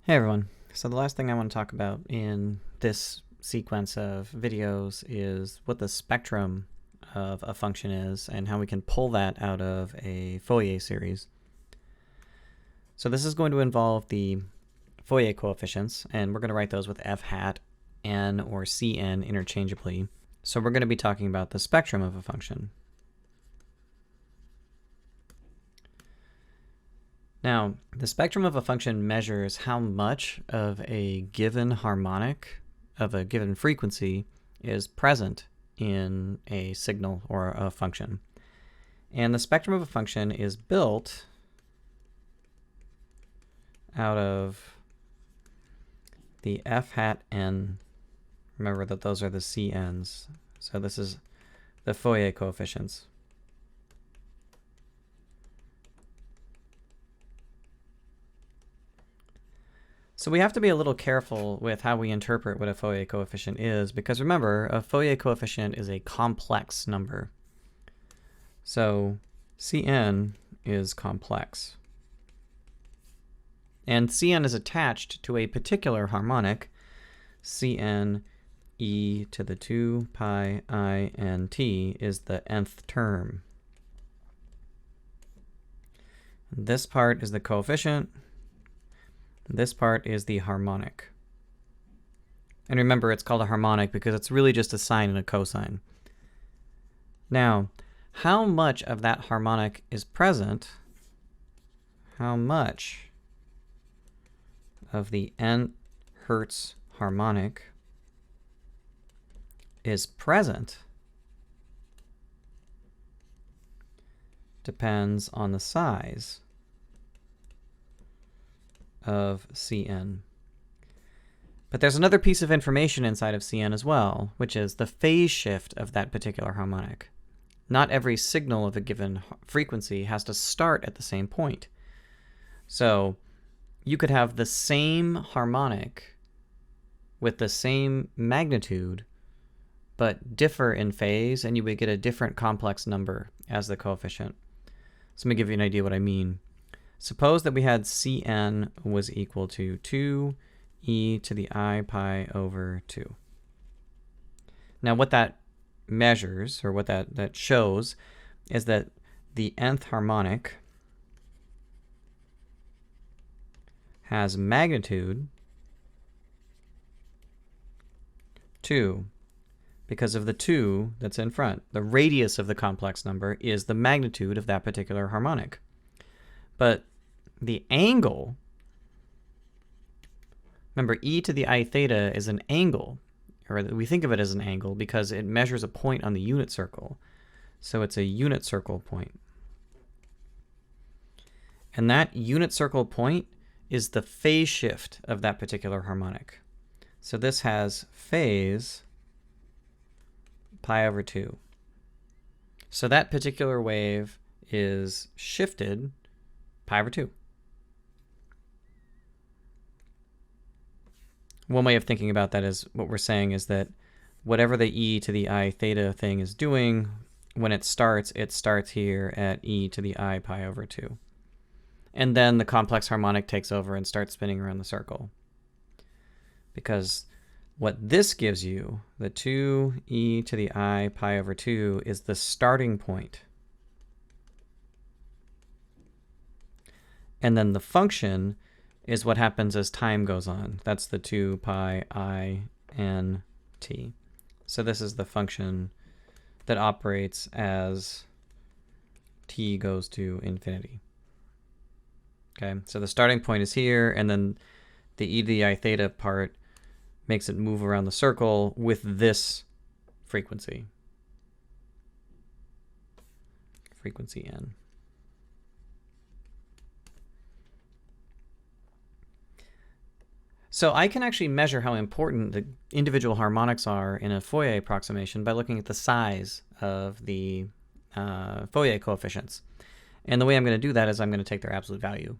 Hey everyone. So the last thing I want to talk about in this sequence of videos is what the spectrum of a function is and how we can pull that out of a Fourier series. So this is going to involve the Fourier coefficients, and we're going to write those with f hat, n, or cn interchangeably. So we're going to be talking about the spectrum of a function. Now, the spectrum of a function measures how much of a given harmonic of a given frequency is present in a signal or a function. And the spectrum of a function is built out of the f hat n. Remember that those are the cn's. So this is the Fourier coefficients. So we have to be a little careful with how we interpret what a Fourier coefficient is, because remember, a Fourier coefficient is a complex number. So Cn is complex. And Cn is attached to a particular harmonic, Cn e to the 2 pi I n t is the nth term. This part is the coefficient. This part is the harmonic. And remember, it's called a harmonic because it's really just a sine and a cosine. Now, how much of that harmonic is present? How much of the n hertz harmonic is present depends on the size of Cn. But there's another piece of information inside of Cn as well, which is the phase shift of that particular harmonic. Not every signal of a given frequency has to start at the same point. So you could have the same harmonic with the same magnitude, but differ in phase, and you would get a different complex number as the coefficient. So let me give you an idea what I mean. Suppose that we had Cn was equal to 2 e to the I pi over 2. Now what that measures, or what that shows, is that the nth harmonic has magnitude 2 because of the 2 that's in front. The radius of the complex number is the magnitude of that particular harmonic. But the angle, remember, e to the I theta is an angle, or we think of it as an angle because it measures a point on the unit circle. So it's a unit circle point. And that unit circle point is the phase shift of that particular harmonic. So this has phase pi over 2. So that particular wave is shifted pi over 2. One way of thinking about that is what we're saying is that whatever the e to the I theta thing is doing, when it starts here at e to the I pi over 2. And then the complex harmonic takes over and starts spinning around the circle. Because what this gives you, the 2 e to the I pi over 2, is the starting point. And then the function is what happens as time goes on. That's the 2 pi I n t. So this is the function that operates as t goes to infinity. Okay, so the starting point is here, and then the e to the I theta part makes it move around the circle with this frequency. Frequency n. So I can actually measure how important the individual harmonics are in a Fourier approximation by looking at the size of the Fourier coefficients. And the way I'm going to do that is I'm going to take their absolute value,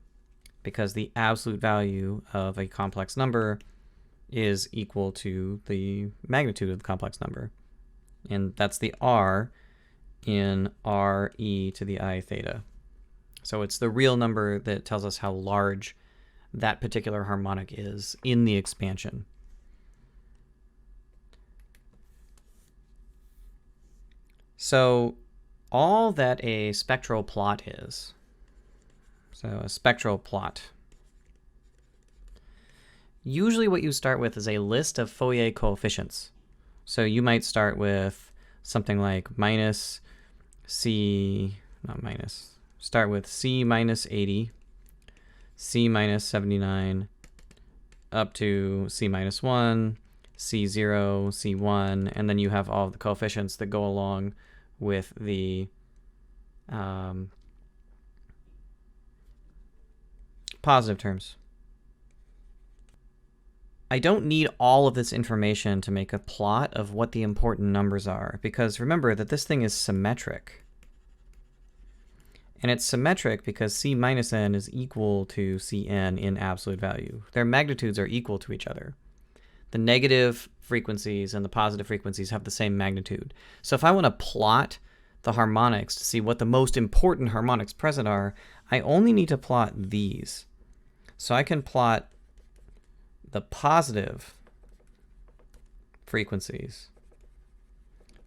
because the absolute value of a complex number is equal to the magnitude of the complex number. And that's the r in r e to the I theta. So it's the real number that tells us how large that particular harmonic is in the expansion. So all that a spectral plot is, so a spectral plot, usually what you start with is a list of Fourier coefficients. So you might start with something like minus C, not minus, start with C minus 80, C minus 79, up to C minus 1, C0, C1, and then you have all the coefficients that go along with the positive terms. I don't need all of this information to make a plot of what the important numbers are, because remember that this thing is symmetric. And it's symmetric because C minus n is equal to Cn in absolute value. Their magnitudes are equal to each other. The negative frequencies and the positive frequencies have the same magnitude. So if I want to plot the harmonics to see what the most important harmonics present are, I only need to plot these. So I can plot the positive frequencies,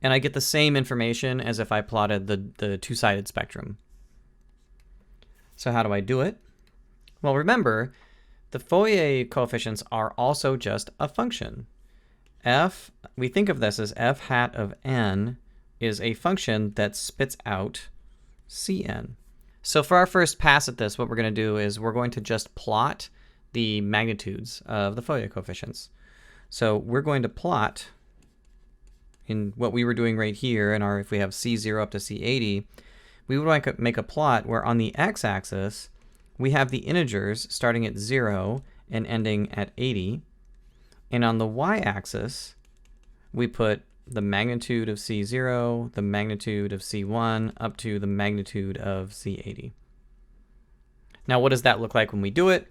and I get the same information as if I plotted the two-sided spectrum. So how do I do it? Well, remember, the Fourier coefficients are also just a function. F, we think of this as f hat of n is a function that spits out Cn. So for our first pass at this, what we're going to do is we're going to just plot the magnitudes of the Fourier coefficients. So we're going to plot in what we were doing right here in our, if we have C0 up to C80, we would make a plot where on the x-axis we have the integers starting at 0 and ending at 80, and on the y-axis we put the magnitude of C0, the magnitude of C1, up to the magnitude of C80. Now what does that look like when we do it?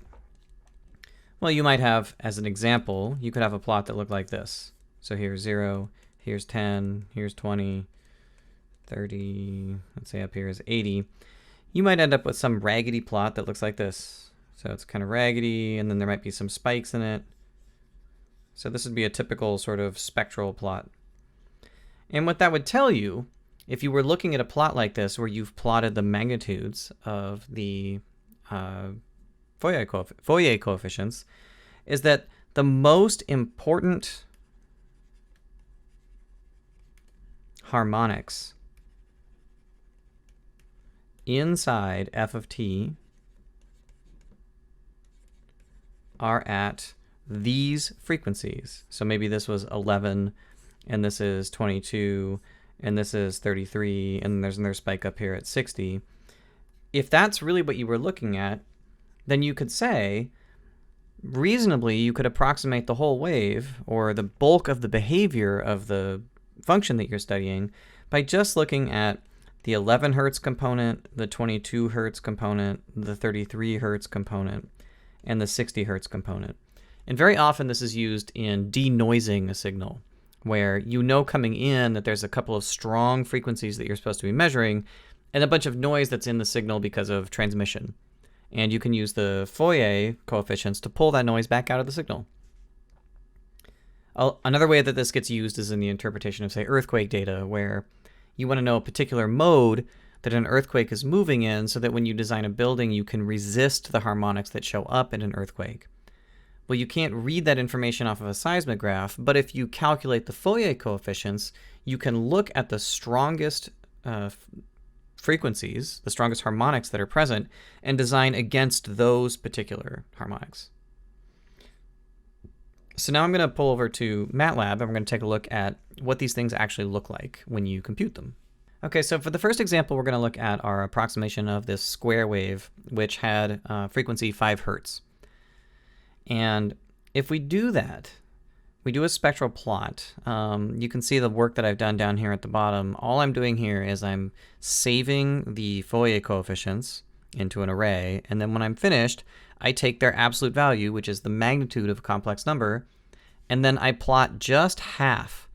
Well, you might have, as an example, you could have a plot that looked like this. So here's 0, here's 10, here's 20, 30, let's say up here is 80. You might end up with some raggedy plot that looks like this. So it's kind of raggedy, and then there might be some spikes in it. So this would be a typical sort of spectral plot. And what that would tell you, if you were looking at a plot like this where you've plotted the magnitudes of the Fourier coefficients, is that the most important harmonics inside f of t are at these frequencies. So maybe this was 11, and this is 22, and this is 33, and there's another spike up here at 60. If that's really what you were looking at, then you could say, reasonably, you could approximate the whole wave, or the bulk of the behavior of the function that you're studying, by just looking at the 11 hertz component, the 22 hertz component, the 33 hertz component, and the 60 hertz component. And very often this is used in denoising a signal, where you know coming in that there's a couple of strong frequencies that you're supposed to be measuring, and a bunch of noise that's in the signal because of transmission. And you can use the Fourier coefficients to pull that noise back out of the signal. Another way that this gets used is in the interpretation of, say, earthquake data, where you want to know a particular mode that an earthquake is moving in so that when you design a building, you can resist the harmonics that show up in an earthquake. Well, you can't read that information off of a seismograph, but if you calculate the Fourier coefficients, you can look at the strongest frequencies, the strongest harmonics that are present, and design against those particular harmonics. So now I'm going to pull over to MATLAB, and we're going to take a look at what these things actually look like when you compute them. Okay, so for the first example, we're going to look at our approximation of this square wave, which had frequency 5 hertz. And if we do that, we do a spectral plot. You can see the work that I've done down here at the bottom. All I'm doing here is I'm saving the Fourier coefficients into an array, and then when I'm finished, I take their absolute value, which is the magnitude of a complex number, and then I plot just half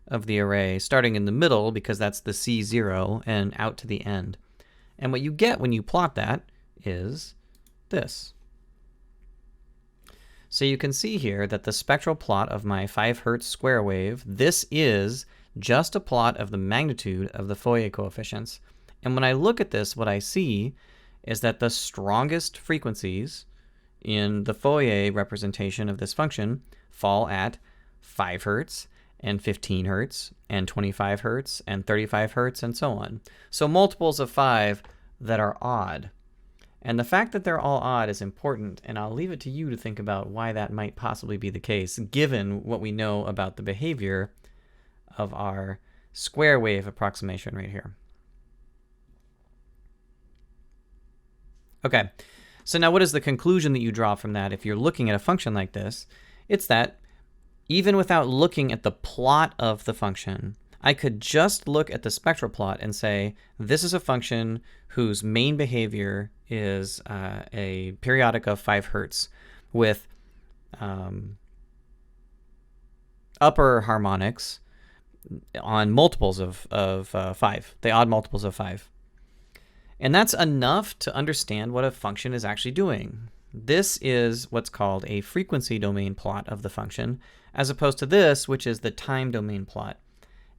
of the array, starting in the middle, because that's the C0, and out to the end. And what you get when you plot that is this. So you can see here that the spectral plot of my 5 Hertz square wave, this is just a plot of the magnitude of the Fourier coefficients. And when I look at this, what I see is that the strongest frequencies in the Fourier representation of this function fall at 5 Hertz and 15 Hertz and 25 Hertz and 35 Hertz and so on. So multiples of 5 that are odd. And the fact that they're all odd is important, and I'll leave it to you to think about why that might possibly be the case, given what we know about the behavior of our square wave approximation right here. Okay, so now what is the conclusion that you draw from that if you're looking at a function like this? It's that even without looking at the plot of the function, I could just look at the spectral plot and say, this is a function whose main behavior is a periodic of 5 Hertz with upper harmonics on multiples of 5, the odd multiples of 5. And that's enough to understand what a function is actually doing. This is what's called a frequency domain plot of the function, as opposed to this, which is the time domain plot.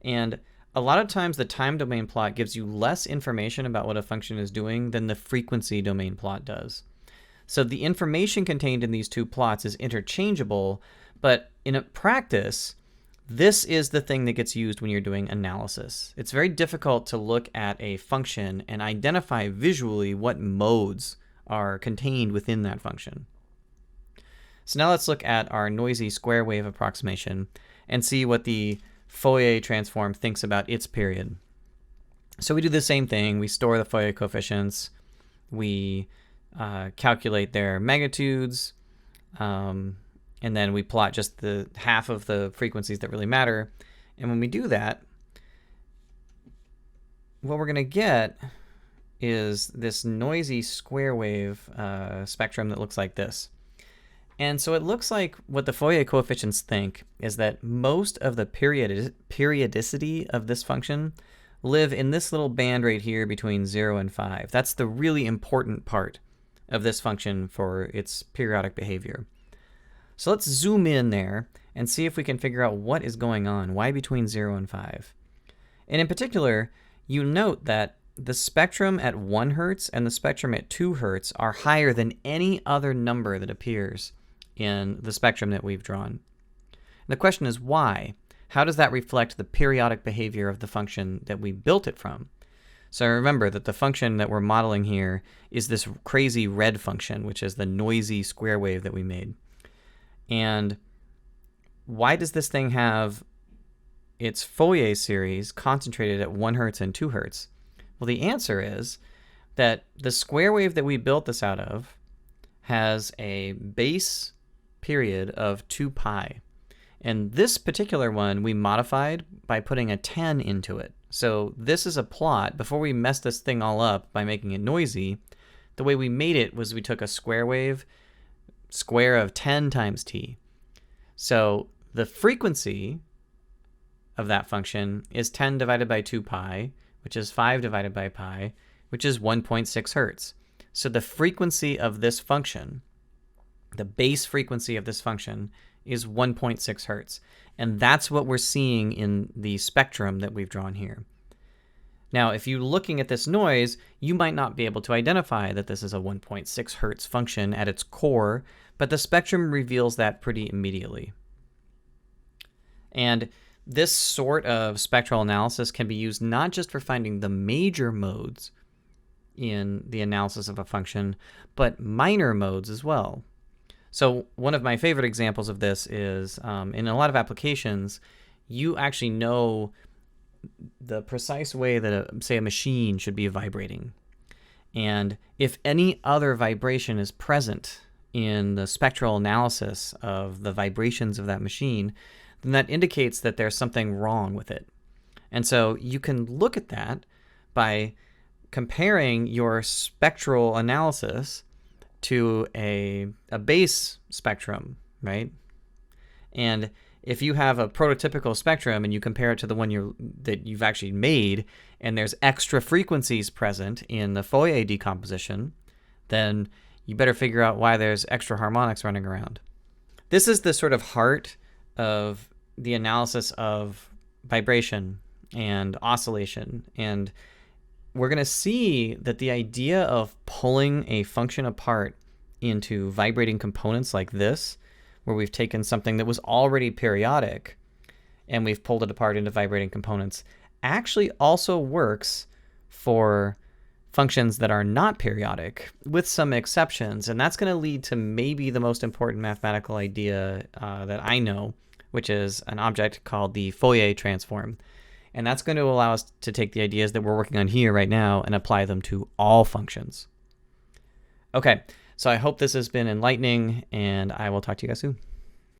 And a lot of times the time domain plot gives you less information about what a function is doing than the frequency domain plot does. So the information contained in these two plots is interchangeable, but in a practice, this is the thing that gets used when you're doing analysis. It's very difficult to look at a function and identify visually what modes are contained within that function. So now let's look at our noisy square wave approximation and see what the Fourier transform thinks about its period. So we do the same thing. We store the Fourier coefficients. We calculate their magnitudes. And then we plot just the half of the frequencies that really matter. And when we do that, what we're going to get is this noisy square wave spectrum that looks like this. And so it looks like what the Fourier coefficients think is that most of the periodicity of this function live in this little band right here between 0 and 5. That's the really important part of this function for its periodic behavior. So let's zoom in there and see if we can figure out what is going on. Why between 0 and 5? And in particular, you note that the spectrum at 1 Hertz and the spectrum at 2 Hertz are higher than any other number that appears in the spectrum that we've drawn. And the question is why? How does that reflect the periodic behavior of the function that we built it from? So remember that the function that we're modeling here is this crazy red function, which is the noisy square wave that we made. And why does this thing have its Fourier series concentrated at 1 Hertz and 2 Hertz? Well, the answer is that the square wave that we built this out of has a base period of 2 pi. And this particular one we modified by putting a 10 into it. So this is a plot. Before we messed this thing all up by making it noisy, the way we made it was we took a square wave, square of 10 times t. So the frequency of that function is 10 divided by 2 pi, which is 5 divided by pi, which is 1.6 hertz. So the frequency of this function, the base frequency of this function, is 1.6 hertz. And that's what we're seeing in the spectrum that we've drawn here. Now, if you're looking at this noise, you might not be able to identify that this is a 1.6 hertz function at its core, but the spectrum reveals that pretty immediately. And this sort of spectral analysis can be used not just for finding the major modes in the analysis of a function, but minor modes as well. So one of my favorite examples of this is in a lot of applications, you actually know the precise way that, say, a machine should be vibrating. And if any other vibration is present in the spectral analysis of the vibrations of that machine, then that indicates that there's something wrong with it. And so you can look at that by comparing your spectral analysis to a base spectrum, right? And if you have a prototypical spectrum and you compare it to the one that you've actually made, and there's extra frequencies present in the Fourier decomposition, then you better figure out why there's extra harmonics running around. This is the sort of heart of the analysis of vibration and oscillation. And we're going to see that the idea of pulling a function apart into vibrating components like this, where we've taken something that was already periodic and we've pulled it apart into vibrating components, actually also works for functions that are not periodic, with some exceptions. And that's going to lead to maybe the most important mathematical idea that I know, which is an object called the Fourier Transform. And that's going to allow us to take the ideas that we're working on here right now and apply them to all functions. Okay, so I hope this has been enlightening, and I will talk to you guys soon.